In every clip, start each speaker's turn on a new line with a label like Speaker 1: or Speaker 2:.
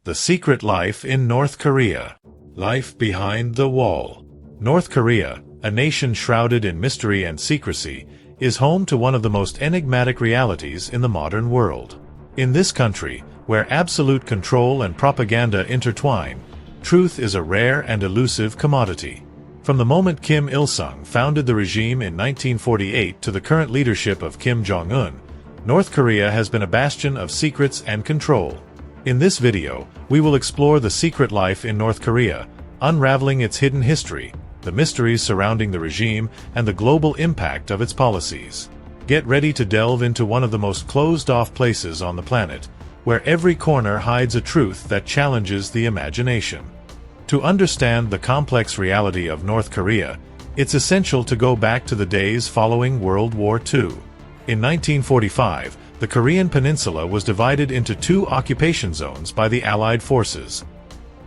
Speaker 1: The Secret Life in North Korea. Life behind the wall. North Korea, a nation shrouded in mystery and secrecy, is home to one of the most enigmatic realities in the modern world. In this country, where absolute control and propaganda intertwine, truth is a rare and elusive commodity. From the moment Kim Il-sung founded the regime in 1948 to the current leadership of Kim Jong-un, North Korea has been a bastion of secrets and control. In this video, we will explore the secret life in North Korea, unraveling its hidden history, the mysteries surrounding the regime, and the global impact of its policies. Get ready to delve into one of the most closed-off places on the planet, where every corner hides a truth that challenges the imagination. To understand the complex reality of North Korea, it's essential to go back to the days following World War II. In 1945, the Korean peninsula was divided into two occupation zones by the Allied forces.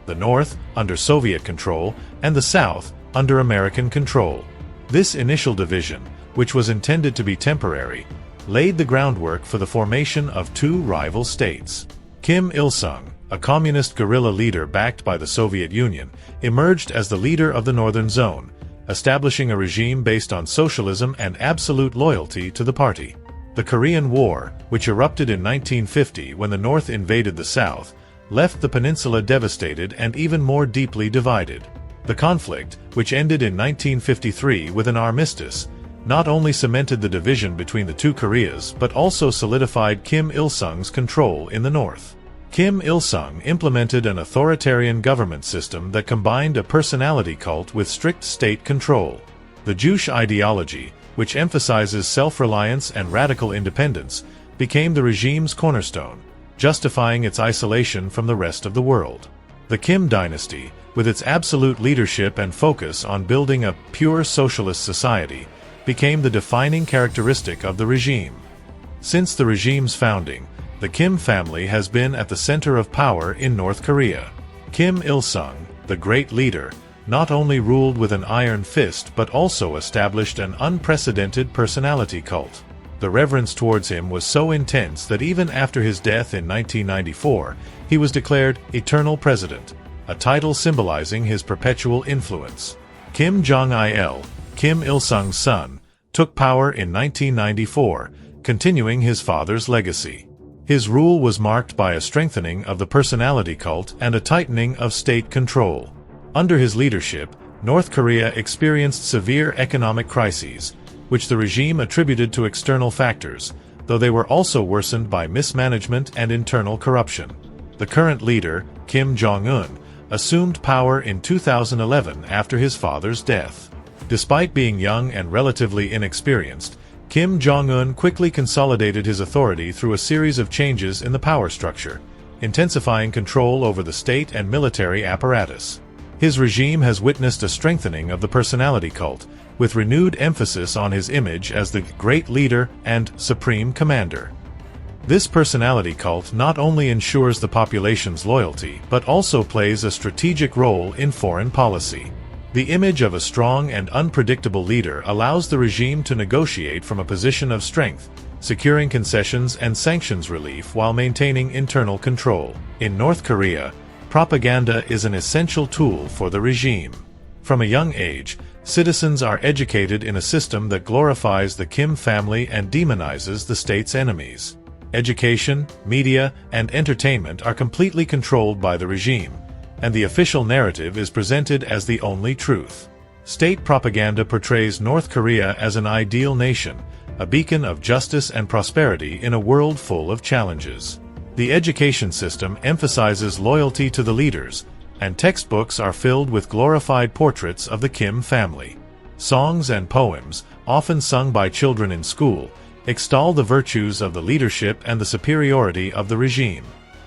Speaker 1: The North, under Soviet control, and the South, under American control. This initial division, which was intended to be temporary, laid the groundwork for the formation of two rival states. Kim Il-sung, a communist guerrilla leader backed by the Soviet Union, emerged as the leader of the Northern Zone, establishing a regime based on socialism and absolute loyalty to the party. The Korean War, which erupted in 1950 when the North invaded the South, left the peninsula devastated and even more deeply divided. The conflict, which ended in 1953 with an armistice, not only cemented the division between the two Koreas but also solidified Kim Il-sung's control in the North. Kim Il-sung implemented an authoritarian government system that combined a personality cult with strict state control. The Juche ideology, which emphasizes self-reliance and radical independence, became the regime's cornerstone, justifying its isolation from the rest of the world. The Kim dynasty, with its absolute leadership and focus on building a pure socialist society, became the defining characteristic of the regime. Since the regime's founding, the Kim family has been at the center of power in North Korea. Kim Il-sung, the great leader, not only ruled with an iron fist but also established an unprecedented personality cult. The reverence towards him was so intense that even after his death in 1994, he was declared eternal president, a title symbolizing his perpetual influence. Kim Jong-il, Kim Il-sung's son, took power in 1994, continuing his father's legacy. His rule was marked by a strengthening of the personality cult and a tightening of state control. Under his leadership, North Korea experienced severe economic crises, which the regime attributed to external factors, though they were also worsened by mismanagement and internal corruption. The current leader, Kim Jong-un, assumed power in 2011 after his father's death. Despite being young and relatively inexperienced, Kim Jong-un quickly consolidated his authority through a series of changes in the power structure, intensifying control over the state and military apparatus. His regime has witnessed a strengthening of the personality cult, with renewed emphasis on his image as the great leader and supreme commander. This personality cult not only ensures the population's loyalty but also plays a strategic role in foreign policy. The image of a strong and unpredictable leader allows the regime to negotiate from a position of strength, securing concessions and sanctions relief while maintaining internal control. In North Korea, propaganda is an essential tool for the regime. From a young age, citizens are educated in a system that glorifies the Kim family and demonizes the state's enemies. Education, media, and entertainment are completely controlled by the regime, and the official narrative is presented as the only truth. State propaganda portrays North Korea as an ideal nation, a beacon of justice and prosperity in a world full of challenges. The education system emphasizes loyalty to the leaders, and textbooks are filled with glorified portraits of the Kim family. Songs and poems, often sung by children in school, extol the virtues of the leadership and the superiority of the regime.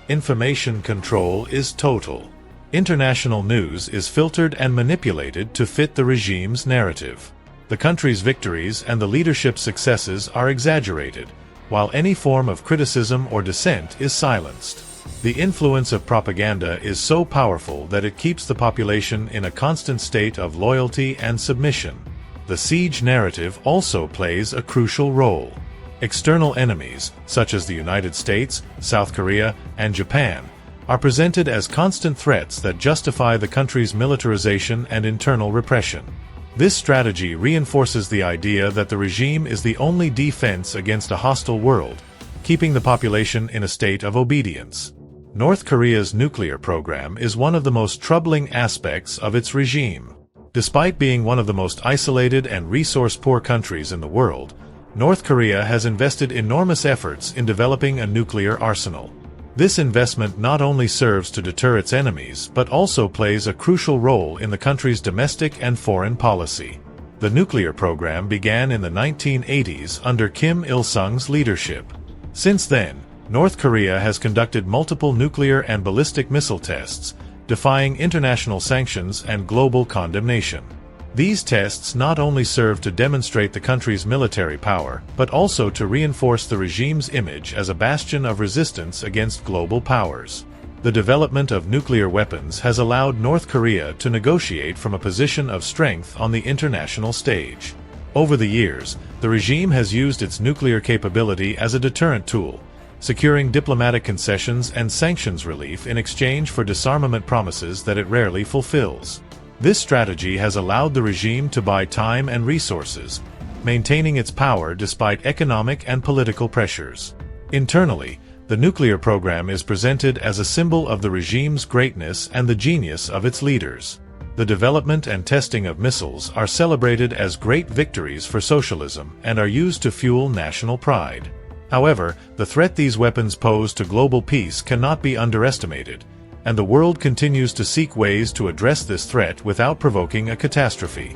Speaker 1: Information control is total. International news is filtered and manipulated to fit the regime's narrative. The country's victories and the leadership's successes are exaggerated, while any form of criticism or dissent is silenced. The influence of propaganda is so powerful that it keeps the population in a constant state of loyalty and submission. The siege narrative also plays a crucial role. External enemies, such as the United States, South Korea, and Japan, are presented as constant threats that justify the country's militarization and internal repression. This strategy reinforces the idea that the regime is the only defense against a hostile world, keeping the population in a state of obedience. North Korea's nuclear program is one of the most troubling aspects of its regime. Despite being one of the most isolated and resource-poor countries in the world, North Korea has invested enormous efforts in developing a nuclear arsenal. This investment not only serves to deter its enemies but also plays a crucial role in the country's domestic and foreign policy. The nuclear program began in the 1980s under Kim Il-sung's leadership. Since then, North Korea has conducted multiple nuclear and ballistic missile tests, defying international sanctions and global condemnation. These tests not only serve to demonstrate the country's military power, but also to reinforce the regime's image as a bastion of resistance against global powers. The development of nuclear weapons has allowed North Korea to negotiate from a position of strength on the international stage. Over the years, the regime has used its nuclear capability as a deterrent tool, securing diplomatic concessions and sanctions relief in exchange for disarmament promises that it rarely fulfills. This strategy has allowed the regime to buy time and resources, maintaining its power despite economic and political pressures. Internally, the nuclear program is presented as a symbol of the regime's greatness and the genius of its leaders. The development and testing of missiles are celebrated as great victories for socialism and are used to fuel national pride. However, the threat these weapons pose to global peace cannot be underestimated, and the world continues to seek ways to address this threat without provoking a catastrophe.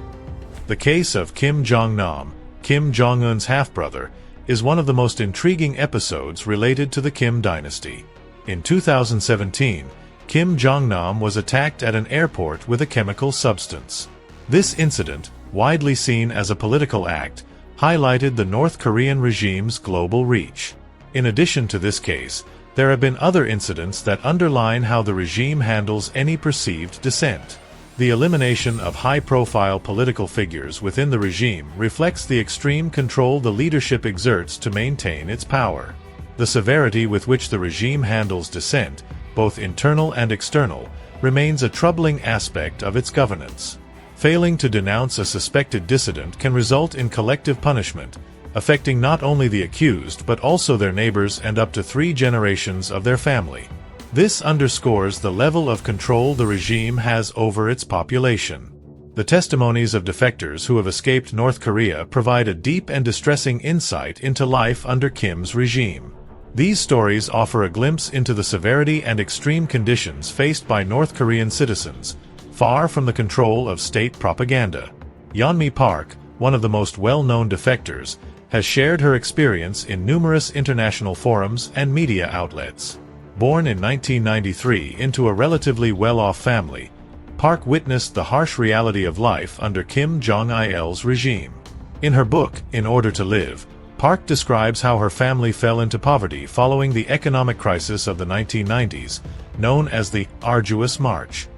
Speaker 1: The case of Kim Jong-nam, Kim Jong-un's half-brother, is one of the most intriguing episodes related to the Kim dynasty. In 2017, Kim Jong-nam was attacked at an airport with a chemical substance. This incident, widely seen as a political act, highlighted the North Korean regime's global reach. In addition to this case, there have been other incidents that underline how the regime handles any perceived dissent. The elimination of high-profile political figures within the regime reflects the extreme control the leadership exerts to maintain its power. The severity with which the regime handles dissent, both internal and external, remains a troubling aspect of its governance. Failing to denounce a suspected dissident can result in collective punishment, affecting not only the accused but also their neighbors and up to 3 generations of their family. This underscores the level of control the regime has over its population. The testimonies of defectors who have escaped North Korea provide a deep and distressing insight into life under Kim's regime. These stories offer a glimpse into the severity and extreme conditions faced by North Korean citizens, far from the control of state propaganda. Yeonmi Park, one of the most well-known defectors, has shared her experience in numerous international forums and media outlets. Born in 1993 into a relatively well-off family, Park witnessed the harsh reality of life under Kim Jong-il's regime. In her book, In Order to Live, Park describes how her family fell into poverty following the economic crisis of the 1990s, known as the Arduous March.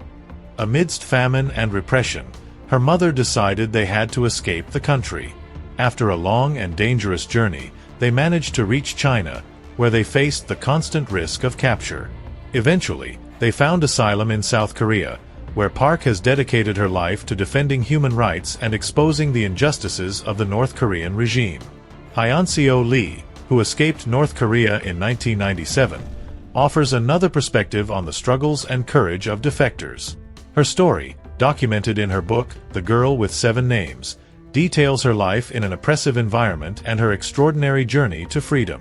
Speaker 1: Amidst famine and repression, her mother decided they had to escape the country. After a long and dangerous journey, they managed to reach China, where they faced the constant risk of capture. Eventually, they found asylum in South Korea, where Park has dedicated her life to defending human rights and exposing the injustices of the North Korean regime. Hyeonseo Lee, who escaped North Korea in 1997, offers another perspective on the struggles and courage of defectors. Her story, documented in her book, The Girl with 7 Names, details her life in an oppressive environment and her extraordinary journey to freedom.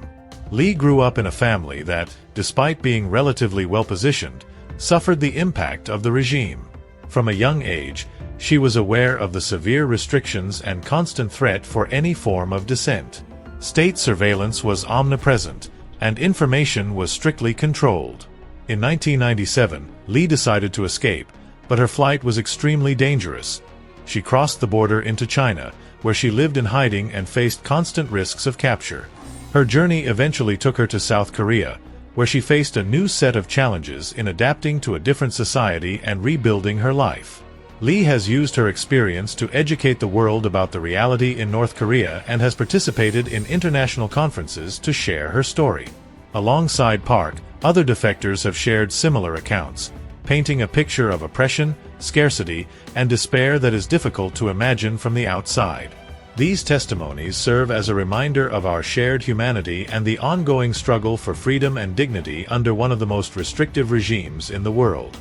Speaker 1: Lee grew up in a family that, despite being relatively well-positioned, suffered the impact of the regime. From a young age, she was aware of the severe restrictions and constant threat for any form of dissent. State surveillance was omnipresent, and information was strictly controlled. In 1997, Lee decided to escape, but her flight was extremely dangerous. She crossed the border into China, where she lived in hiding and faced constant risks of capture. Her journey eventually took her to South Korea, where she faced a new set of challenges in adapting to a different society and rebuilding her life. Lee has used her experience to educate the world about the reality in North Korea and has participated in international conferences to share her story. Alongside Park, other defectors have shared similar accounts, painting a picture of oppression, scarcity, and despair that is difficult to imagine from the outside. These testimonies serve as a reminder of our shared humanity and the ongoing struggle for freedom and dignity under one of the most restrictive regimes in the world.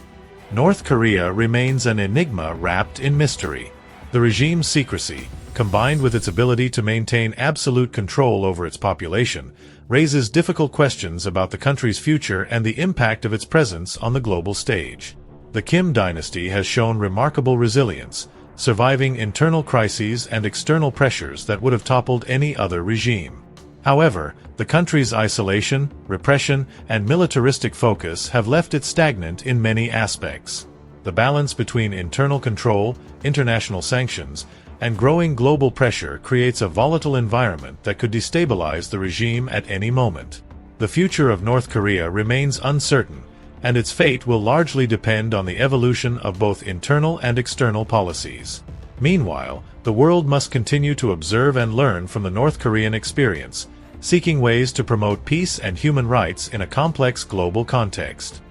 Speaker 1: North Korea remains an enigma wrapped in mystery. The regime's secrecy, combined with its ability to maintain absolute control over its population, raises difficult questions about the country's future and the impact of its presence on the global stage. The Kim dynasty has shown remarkable resilience, surviving internal crises and external pressures that would have toppled any other regime. However, the country's isolation, repression, and militaristic focus have left it stagnant in many aspects. The balance between internal control, international sanctions, and growing global pressure creates a volatile environment that could destabilize the regime at any moment. The future of North Korea remains uncertain, and its fate will largely depend on the evolution of both internal and external policies. Meanwhile, the world must continue to observe and learn from the North Korean experience, seeking ways to promote peace and human rights in a complex global context.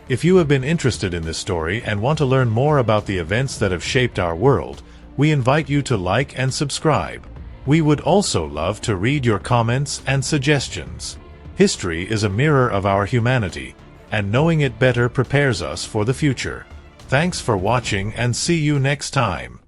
Speaker 1: If you have been interested in this story and want to learn more about the events that have shaped our world, we invite you to like and subscribe. We would also love to read your comments and suggestions. History is a mirror of our humanity, and knowing it better prepares us for the future. Thanks for watching and see you next time.